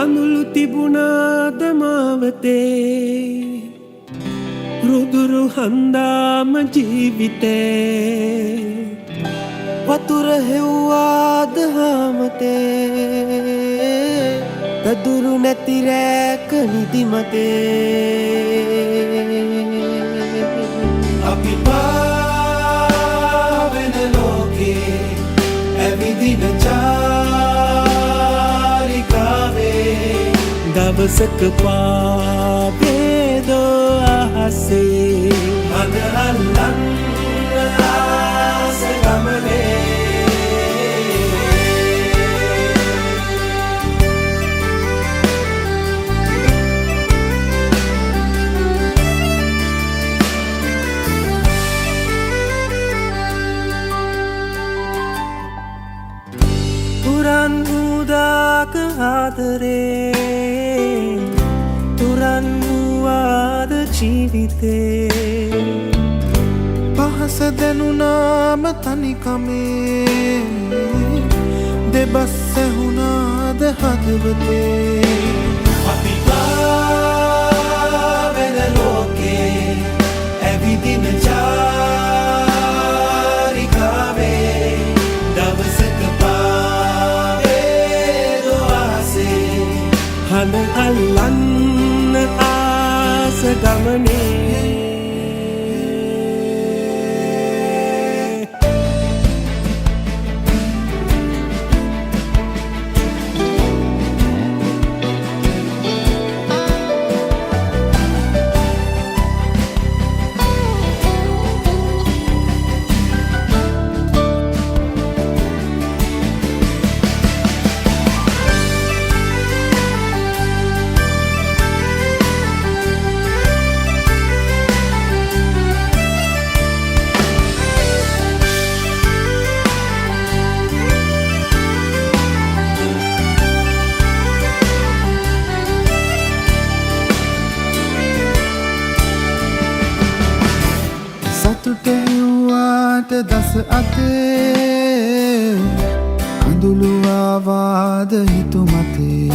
කඳුළු තිබුණාද මාවතේ රුදුරු හන්දාම ජීවිතේ වතුර හෙව්වාද හාමතේ පැදුරු නැති රැක නිදිමතේ අපි පාවෙන ලෝකේ ඇවිදින චාරිකාවේ දවසක පාවේදෝ අහසේ මග අල්ලන්න ආස ගමනේ තුරන් උදාක ආදරේ තුරන් වූවාද ජීවිතේ පහස දැනුනාම තනිකමේ දෙබස් ඇහුණාද හදවතේ අපි පාවෙන ලෝකේ ඇවිදින චාරිකාවේ දවසක හඳ අල්ලන්න ආස ගමනේ සතුට හෙව්වාට දස අතේ කඳුළු ආවාද හිතු මතේ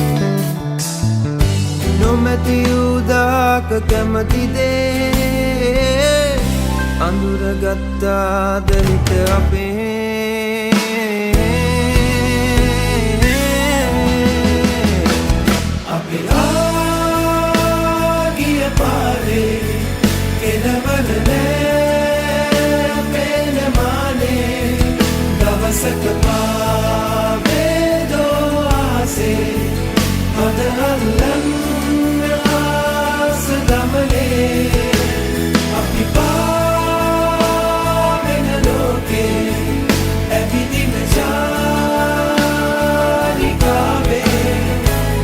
නොමැති උදාක කැමති දේ අඳුර ගත්තාද හිත අපේ අපි ආගිය පාරේ කෙලවර දවසක පාවේදෝ ආසේ මද අල්ලන්න ආස ගමනේ අපි පාවෙන ලෝකේ ඇවිදින චාරිකාවේ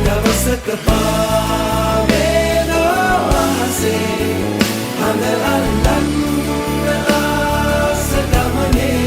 දවසක පාවේදෝ ආසේ මද අල්ලන්න ආස ගමනේ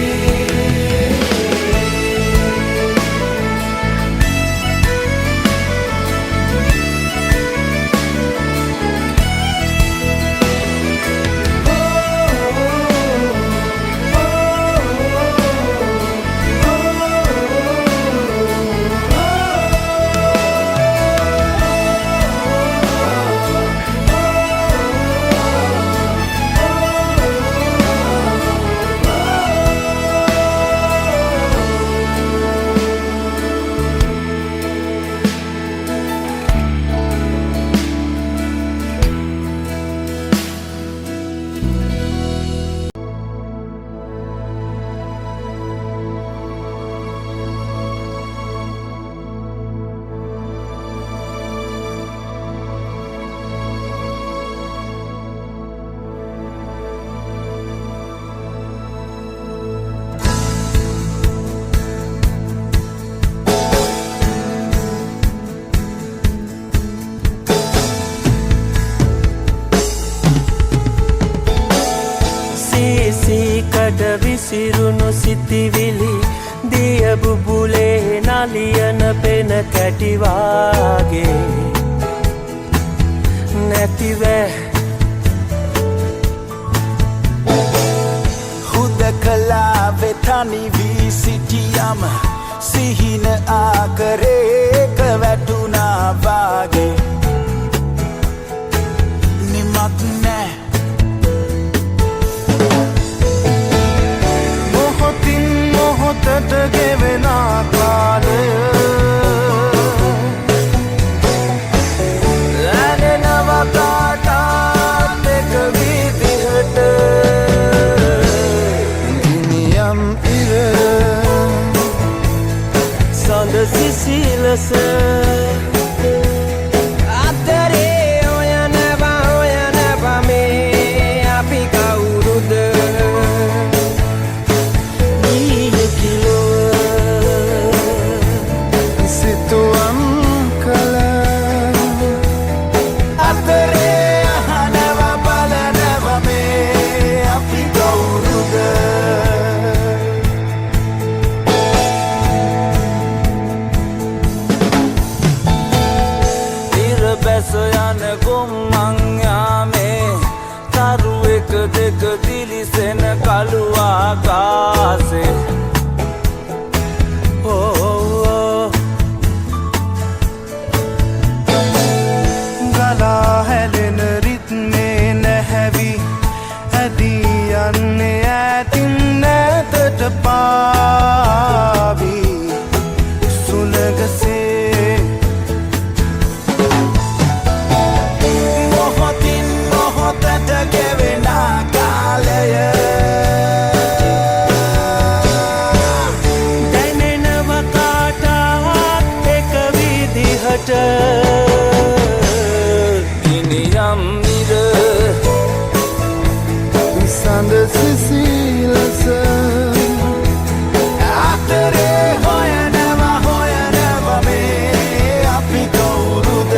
කඩ විසිරුණු සිතිවිලි දිය බුබුලේ නලියන පෙන කැටිවාගේ නැතිව හුදකලා වෙතනි වී සිටියම සිහින ආකරේක වැටුණා වාගේ නිමක් නෑ මොහොතින් මොහොතට ගෙවෙන කාලය ලැනෙනවා කාටත් එක විදිහට ගිනියම් ඉර සඳ සිසිලස අතරේ හොයනවා මේ අපි කවුරුද ඊයේ කිලෝ සිතුවම් කළ අතරේ අහනවා බලනවා මේ අපි කවුරුද බැස යන ගොම්මන් යාමේ තරු එක දෙක දිලිසෙන කළු ආකාසේ ගලා හැලෙන රිත්මේ නැහැවි ඇදී යන්නේ ඈතින් නැතට පාවී සුළඟසේ ගෙවෙන කාලය දැනෙනව කාටත් එක විදිහට ගිනියම් ඉර සඳ සිසිලස අතරේ හොයනවා මේ අපි කවුරුද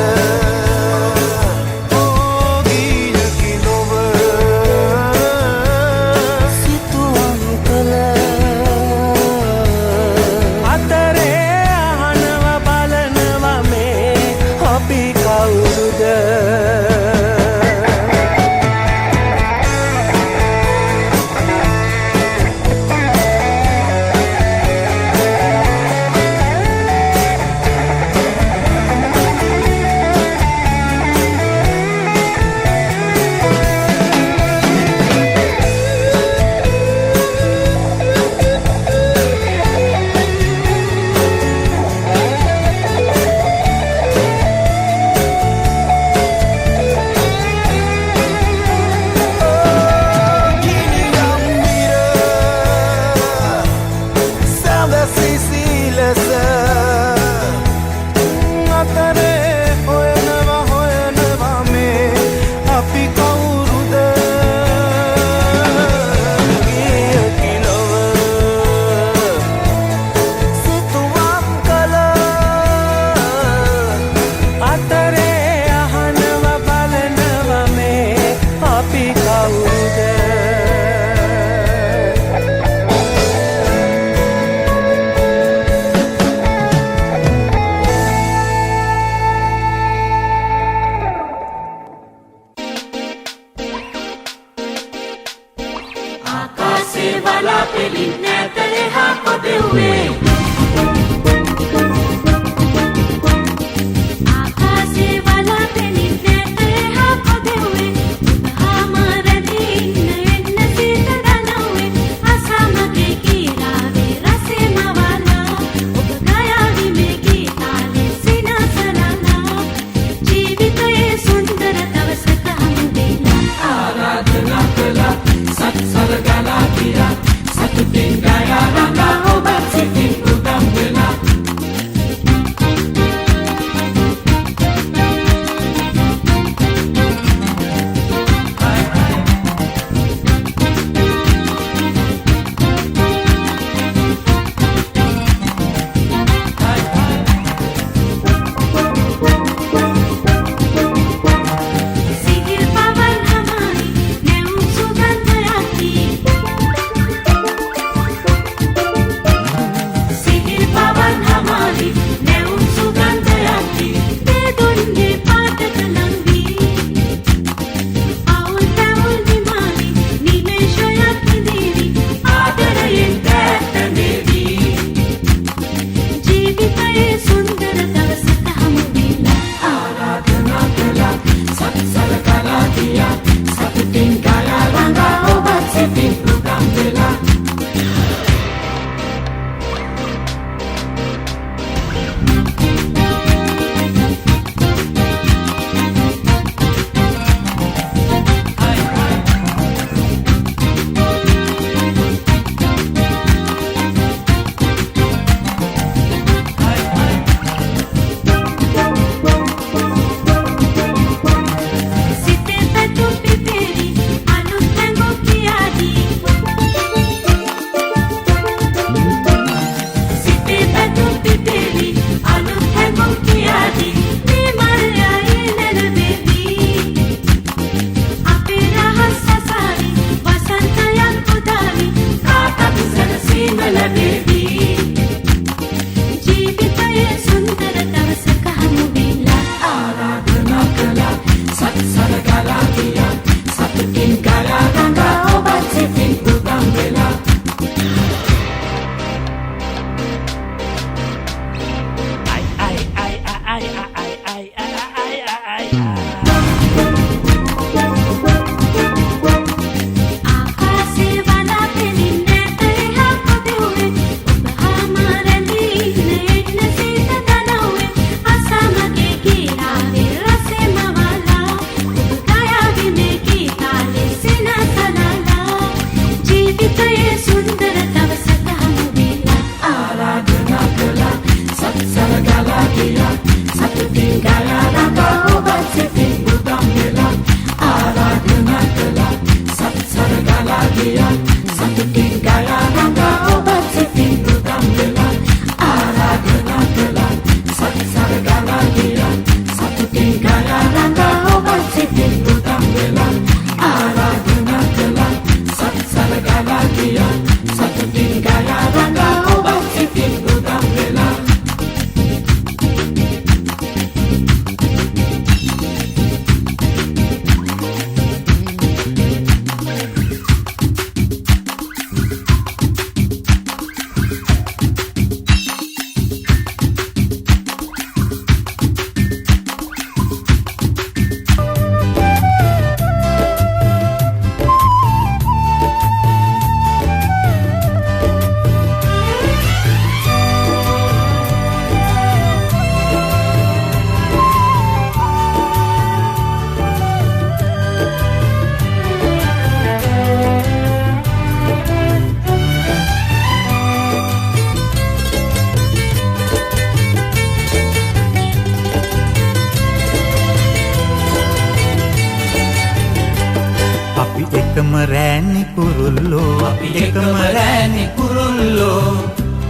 කුරුල්ලෝ අපි එකම රෑනේ කුරුල්ලෝ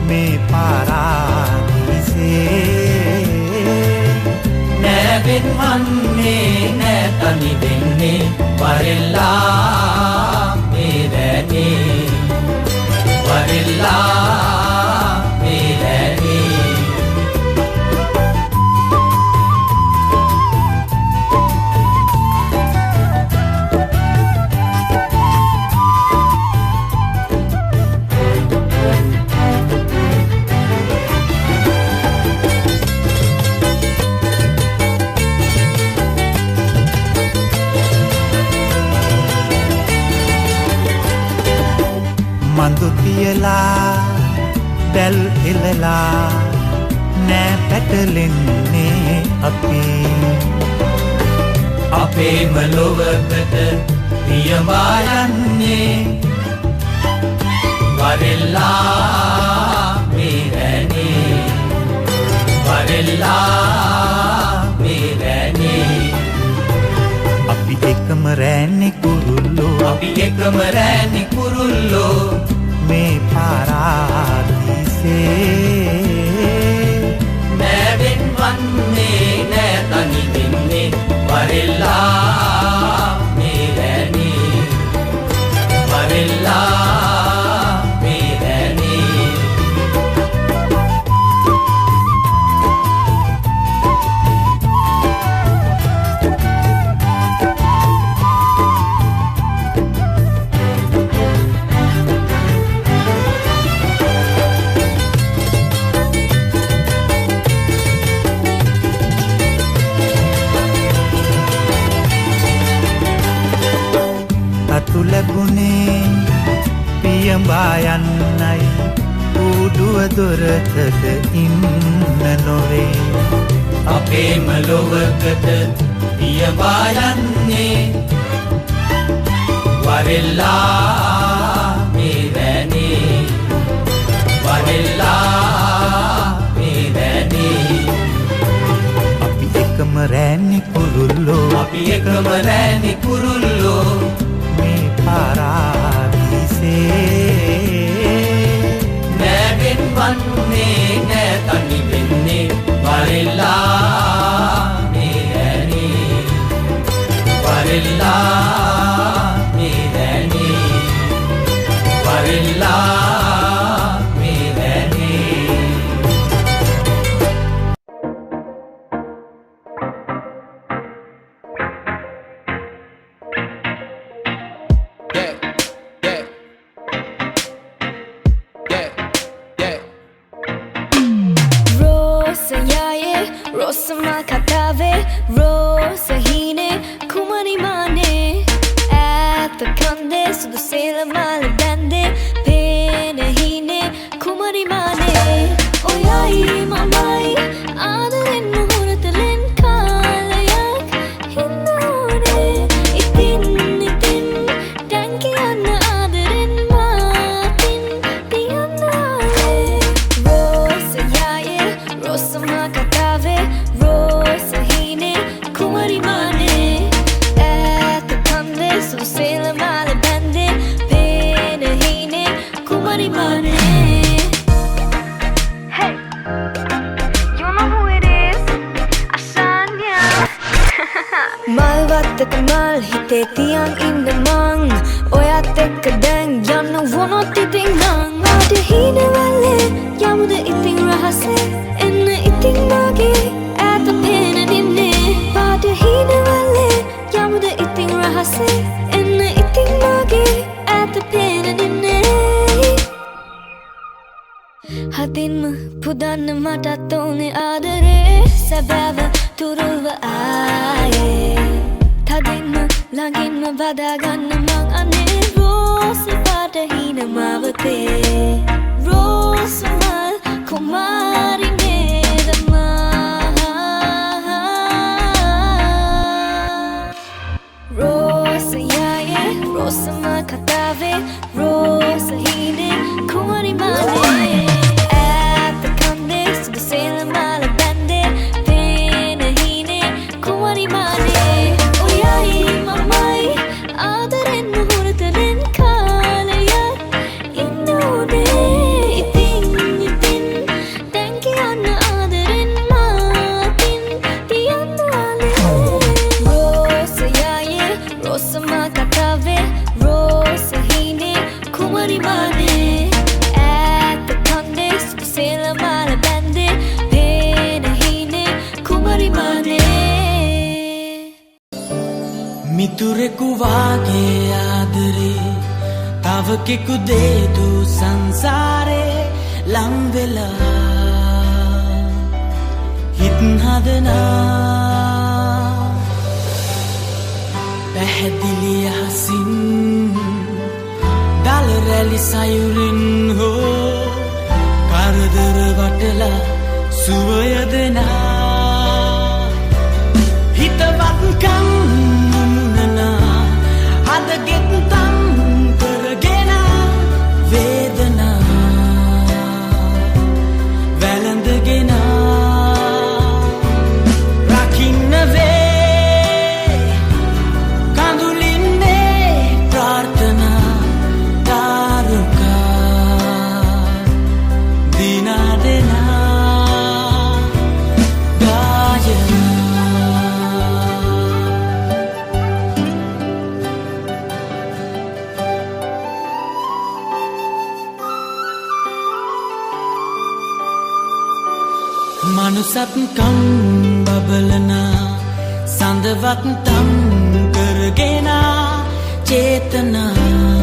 මේ පාරාදීසේ නෑවෙන් වන්නේ නෑ තනි වෙන්නේ වරෙල්ලා මේ රෑනේ වරෙල්ලා මේ රෑනේ මඳු තියලා දැල් එලලා නෑ පැටලෙන්නේ අපි අපේම ලොවකට පියවා යන්නේ වරෙල්ලා මේ රෑනේ වරෙල්ලා මේ රෑනේ අපි එකම රෑනේ කුරුල්ලෝ අපි එකම රෑනේ කුරුල්ලෝ මේ පාරාදීසේ නෑවෙන් වන්නේ නෑ තනි වෙන්නේ වරෙල්ලා මේ රෑනේ වරෙල්ලා මේ රෑනේ තතු ලැබුණේ පියඹා යන්නයි ඌඩුව දොරටට ඉන්න නොවේ අපේම ලොවකට පියවා යන්නේ වරෙල්ලා මේ රෑනේ වරෙල්ලා මේ රෑනේ අපි එකම රෑනේ කුරුල්ලෝ අපි එකම රෑනේ කුරුල්ලෝ මේ පාරාදීසේ නෑවෙන් වන්නේ නෑ තනි වෙන්නේ වරෙල්ලා මේ රෑනේ වරෙල්ලා මේ රෑනේ වරෙල්ලා මේ රෑනේ Rosa yaye, rosa makatave, rosa hine, kumari mane. At the kande, so the sailor male bande, pene hine, kumari mane. Oh yai mamai, adaren muhurtalen kalayak, hindone. Itin, tanki anna adaren matin, diyanale. Rosa yaye, rosa makatave, rosa hine, kumari mane. At the kande, so the sailor male bande, pene hine, kumari mane. Hey, you know who it is? Ashanya. Malvattaka mal hite tiang inna mang, oyat ekka dang yanna wonot iting nang. Ade hine walle yamuda iting rahase, enna iting mage at the pena ninne. Ade hine walle yamuda iting rahase, enna iting mage at the pena ninne. Hadinma pudanna mata tone adare, sabava turuva aaye. Thadinma langinma badaganna mang ane, rosa pada hina mavate. Rosa mal kumari nedama. Rosa yaye, rosa makatave, rosa hine, kumari mane. At the kande, so the sailor male bande, pene hine, kumari mane. Oh yai mamai, adaren muhurtalen ka. මිතුරෙකු වාගේ ආදරේ තව කෙකු දේදු සංසාරේ ලංවෙලා හිත් හදනා පැහැදිලි අහසින් දල රැලි සයුරින් හෝ කරදර වටලා සුවය දෙනා හිතවත්කම් මුමුණනා අදගෙත් තම් කරගෙන වේදනා වැළඳගෙන රකින්න වේ කඳුලින්නේ ප්‍රාර්ථනා තාරුකා දිනා දෙනා ගායනා මනුසත්කම් බබලනා සඳවත් තම් කරගෙන චේතනා